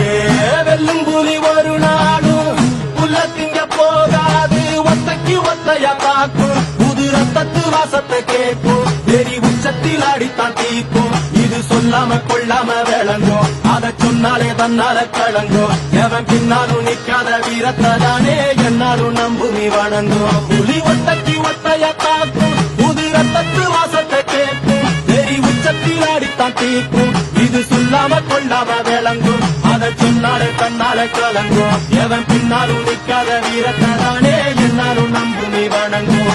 ஏ வெல்லும் புலி ஒரு நாளும் புல்ல திங்க போகாது, ஒத்தைக்கு ஒத்தையா தாக்கும், புது ரத்தத்து வாசத்தை கேட்கும், வெறி உச்சத்தில் ஆடித்தான் தீக்கும். இது சொல்லாம கொள்ளாம விளங்கும், அதை சொன்னாலே தன்னால கலங்கும். எவன் பின்னாலும் நிக்காத வீரத்தை தானே என்னாலும் நம்புமி வணங்கும். புலி ஒத்தைக்கு ஒத்தையா தாக்கும், புது ரத்தத்து வாசத்தை கேட்கும், வெறி உச்சத்தில் ஆடித்தான் தீக்கும். இது சொல்லாம கொள்ளாம விளங்கும், அதை சொன்னாலே தன்னால கலங்கும். எவன் பின்னாலும் நிக்காத வீரத்தை தானே என்னாலும் நம்புமி வணங்கும்.